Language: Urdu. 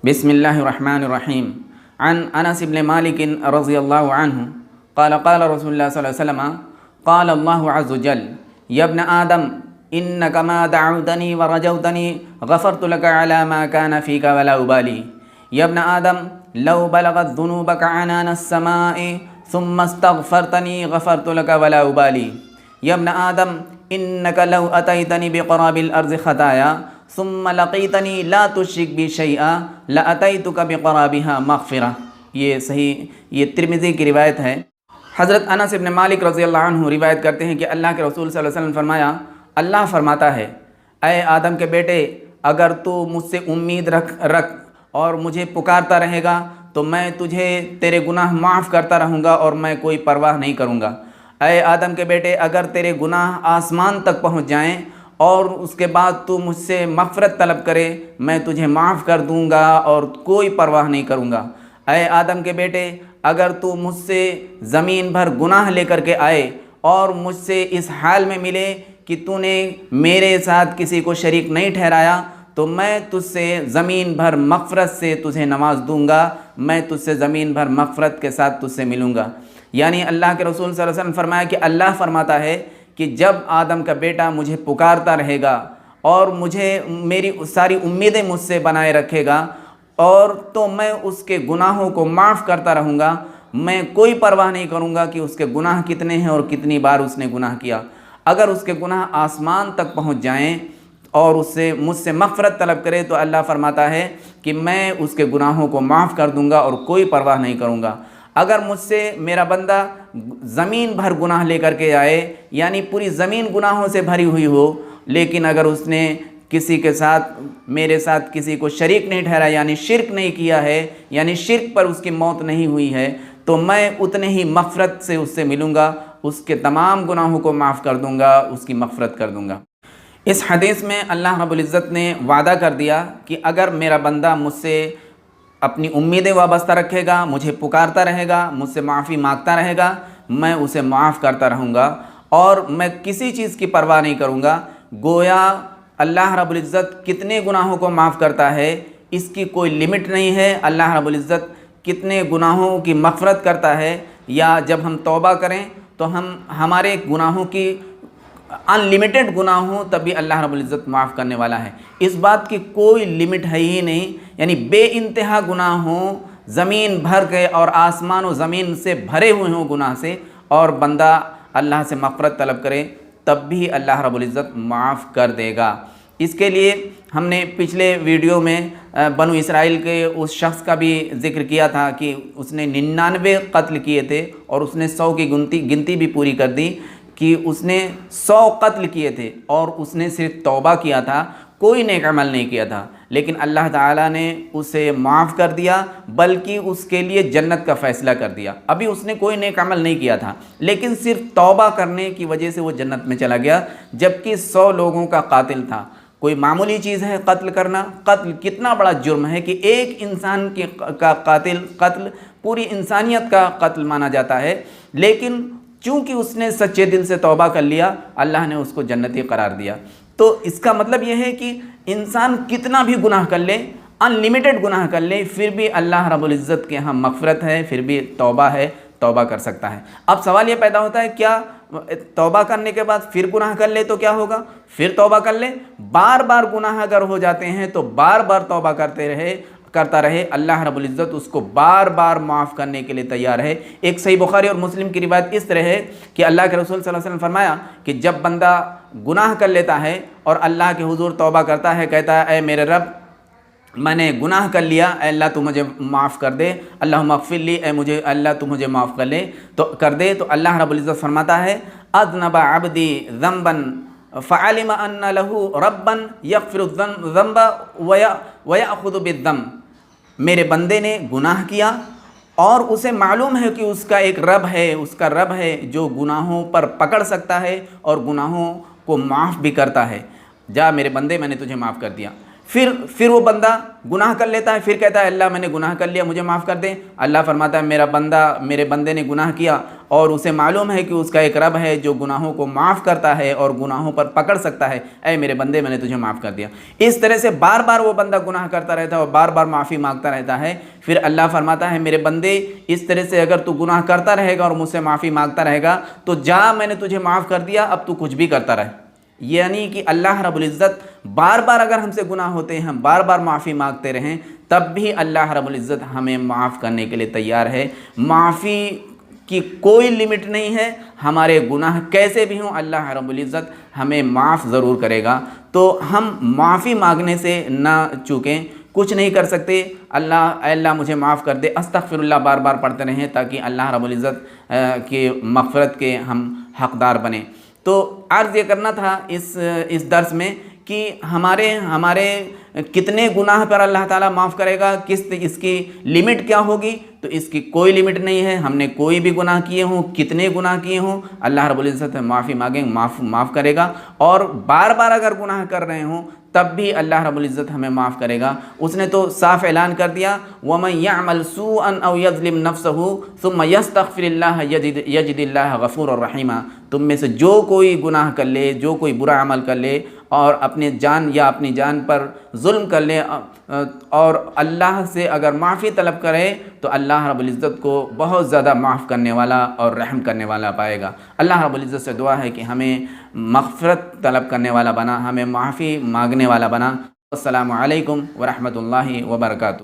بسم اللہ الرحمن الرحیم عن انس بن مالک رضی اللہ عنہ قال قال رسول اللہ صلی اللہ علیہ وسلم قال اللہ عز وجل یا ابن آدم انک ما دعوتنی ورجوتنی غفرت لك على ما كان فيك ولا ابالی یا ابن آدم لو بلغت ذنوبك عنان السماء ثم استغفرتنی غفرت لك ولا ابالی یا ابن آدم انک لو اتیتنی بقراب الارض خطایا ثم لقیتنی لا تشرک بی شیئا لاتیتک بقرابها مغفرہ۔ یہ ترمذی کی روایت ہے۔ حضرت انس بن مالک رضی اللہ عنہ روایت کرتے ہیں کہ اللہ کے رسول صلی اللہ علیہ وسلم نے فرمایا، اللہ فرماتا ہے، اے آدم کے بیٹے، اگر تو مجھ سے امید رکھ اور مجھے پکارتا رہے گا تو میں تجھے تیرے گناہ معاف کرتا رہوں گا اور میں کوئی پرواہ نہیں کروں گا۔ اے آدم کے بیٹے، اگر تیرے گناہ آسمان تک پہنچ جائیں اور اس کے بعد تو مجھ سے مغفرت طلب کرے، میں تجھے معاف کر دوں گا اور کوئی پرواہ نہیں کروں گا۔ اے آدم کے بیٹے، اگر تو مجھ سے زمین بھر گناہ لے کر کے آئے اور مجھ سے اس حال میں ملے کہ تو نے میرے ساتھ کسی کو شریک نہیں ٹھہرایا، تو میں تجھ سے زمین بھر مغفرت سے تجھے نواز دوں گا، میں تجھ سے زمین بھر مغفرت کے ساتھ تجھ سے ملوں گا۔ یعنی اللہ کے رسول صلی اللہ علیہ وسلم فرمایا کہ اللہ فرماتا ہے کہ جب آدم کا بیٹا مجھے پکارتا رہے گا اور مجھے میری ساری امیدیں مجھ سے بنائے رکھے گا اور تو میں اس کے گناہوں کو معاف کرتا رہوں گا، میں کوئی پرواہ نہیں کروں گا کہ اس کے گناہ کتنے ہیں اور کتنی بار اس نے گناہ کیا۔ اگر اس کے گناہ آسمان تک پہنچ جائیں اور مجھ سے مغفرت طلب کرے تو اللہ فرماتا ہے کہ میں اس کے گناہوں کو معاف کر دوں گا اور کوئی پرواہ نہیں کروں گا۔ اگر مجھ سے میرا بندہ زمین بھر گناہ لے کر کے آئے، یعنی پوری زمین گناہوں سے بھری ہوئی ہو، لیکن اگر اس نے کسی کے ساتھ میرے ساتھ کسی کو شریک نہیں ٹھہرا، یعنی شرک نہیں کیا ہے، یعنی شرک پر اس کی موت نہیں ہوئی ہے، تو میں اتنے ہی مغفرت سے اس سے ملوں گا، اس کے تمام گناہوں کو معاف کر دوں گا، اس کی مغفرت کر دوں گا۔ اس حدیث میں اللہ رب العزت نے وعدہ کر دیا کہ اگر میرا بندہ مجھ سے اپنی امیدیں وابستہ رکھے گا، مجھے پکارتا رہے گا، مجھ سے معافی مانگتا رہے گا، میں اسے معاف کرتا رہوں گا اور میں کسی چیز کی پرواہ نہیں کروں گا۔ گویا اللہ رب العزت کتنے گناہوں کو معاف کرتا ہے اس کی کوئی لمٹ نہیں ہے۔ اللہ رب العزت کتنے گناہوں کی مغفرت کرتا ہے، یا جب ہم توبہ کریں تو ہمارے گناہوں کی ان لمیٹڈ گناہ ہوں تب بھی اللہ رب العزت معاف کرنے والا ہے۔ اس بات کی کوئی لمٹ ہے ہی نہیں، یعنی بے انتہا گناہ ہوں، زمین بھر کے اور آسمان و زمین سے بھرے ہوئے ہوں گناہ سے، اور بندہ اللہ سے مغفرت طلب کرے تب بھی اللہ رب العزت معاف کر دے گا۔ اس کے لیے ہم نے پچھلے ویڈیو میں بنو اسرائیل کے اس شخص کا بھی ذکر کیا تھا کہ اس نے 99 قتل کیے تھے اور اس نے 100 کی گنتی بھی پوری کر دی، کہ اس نے 100 قتل کیے تھے اور اس نے صرف توبہ کیا تھا، کوئی نیک عمل نہیں کیا تھا، لیکن اللہ تعالیٰ نے اسے معاف کر دیا، بلکہ اس کے لیے جنت کا فیصلہ کر دیا۔ ابھی اس نے کوئی نیک عمل نہیں کیا تھا، لیکن صرف توبہ کرنے کی وجہ سے وہ جنت میں چلا گیا، جبکہ 100 لوگوں کا قاتل تھا۔ کوئی معمولی چیز ہے قتل کرنا؟ قتل کتنا بڑا جرم ہے کہ ایک انسان کا قتل پوری انسانیت کا قتل مانا جاتا ہے، لیکن چونکہ اس نے سچے دل سے توبہ کر لیا، اللہ نے اس کو جنتی قرار دیا۔ تو اس کا مطلب یہ ہے کہ انسان کتنا بھی گناہ کر لے، ان لمیٹڈ گناہ کر لے، پھر بھی اللہ رب العزت کے ہاں مغفرت ہے، پھر بھی توبہ ہے، توبہ کر سکتا ہے۔ اب سوال یہ پیدا ہوتا ہے، کیا توبہ کرنے کے بعد پھر گناہ کر لے تو کیا ہوگا؟ پھر توبہ کر لے، بار بار گناہ اگر ہو جاتے ہیں تو بار بار توبہ کرتا رہے، اللہ رب العزت اس کو بار بار معاف کرنے کے لیے تیار ہے۔ ایک صحیح بخاری اور مسلم کی روایت اس طرح ہے کہ اللہ کے رسول صلی اللہ علیہ وسلم فرمایا کہ جب بندہ گناہ کر لیتا ہے اور اللہ کے حضور توبہ کرتا ہے، کہتا ہے اے میرے رب، میں نے گناہ کر لیا، اے اللہ تو مجھے معاف کر دے، اللہم اغفر لی، اللہ تو مجھے معاف کر دے، تو اللہ رب العزت فرماتا ہے اذنب عبدی ذنبا فعلم ان له ربا یغفر الذنب ویأخذ بالذنب، میرے بندے نے گناہ کیا اور اسے معلوم ہے کہ اس کا ایک رب ہے، اس کا رب ہے جو گناہوں پر پکڑ سکتا ہے اور گناہوں کو معاف بھی کرتا ہے۔ جا میرے بندے، میں نے تجھے معاف کر دیا۔ پھر وہ بندہ گناہ کر لیتا ہے، پھر کہتا ہے اللہ میں نے گناہ کر لیا، مجھے معاف کر دیں۔ اللہ فرماتا ہے میرے بندے نے گناہ کیا اور اسے معلوم ہے کہ اس کا ایک رب ہے جو گناہوں کو معاف کرتا ہے اور گناہوں پر پکڑ سکتا ہے، اے میرے بندے میں نے تجھے معاف کر دیا۔ اس طرح سے بار بار وہ بندہ گناہ کرتا رہتا ہے اور بار بار معافی مانگتا رہتا ہے۔ پھر اللہ فرماتا ہے میرے بندے اس طرح سے اگر تو گناہ کرتا رہے گا اور مجھ سے معافی مانگتا رہے گا تو جا میں نے تجھے معاف کر دیا، اب تو کچھ بھی کرتا رہے۔ یعنی کہ اللہ رب العزت بار بار اگر ہم سے گناہ ہوتے ہیں، ہم بار بار معافی مانگتے رہیں، تب بھی اللہ رب العزت ہمیں معاف کرنے کے لیے تیار ہے۔ معافی کی کوئی لمٹ نہیں ہے، ہمارے گناہ کیسے بھی ہوں اللہ رب العزت ہمیں معاف ضرور کرے گا۔ تو ہم معافی مانگنے سے نہ چوکیں، کچھ نہیں کر سکتے، اے اللہ مجھے معاف کر دے، استغفر اللہ بار بار پڑھتے رہیں تاکہ اللہ رب العزت کی مغفرت کے ہم حقدار بنیں۔ تو عرض یہ کرنا تھا اس درس میں کہ ہمارے کتنے گناہ پر اللہ تعالیٰ معاف کرے گا، اس کی لمٹ کیا ہوگی؟ تو اس کی کوئی لمٹ نہیں ہے، ہم نے کوئی بھی گناہ کیے ہوں، کتنے گناہ کیے ہوں، اللہ رب العزت معافی مانگیں معاف کرے گا، اور بار بار اگر گناہ کر رہے ہوں تب بھی اللہ رب العزت ہمیں معاف کرے گا۔ اس نے تو صاف اعلان کر دیا وَمَن يَعْمَلْ سُوءًا أَوْ يَظْلِمْ نَفْسَهُ ثُمَّ يَسْتَغْفِرِ اللَّهَ يَجِدِ اللَّهَ غَفُورًا رَحِيمًا۔ تم میں سے جو کوئی گناہ کر لے، جو کوئی برا عمل کر لے اور اپنی جان پر ظلم کر لے اور اللہ سے اگر معافی طلب کرے تو اللہ رب العزت کو بہت زیادہ معاف کرنے والا اور رحم کرنے والا پائے گا۔ اللہ رب العزت سے دعا ہے کہ ہمیں مغفرت طلب کرنے والا بنا، ہمیں معافی مانگنے والا بنا۔ السلام علیکم ورحمۃ اللہ وبرکاتہ۔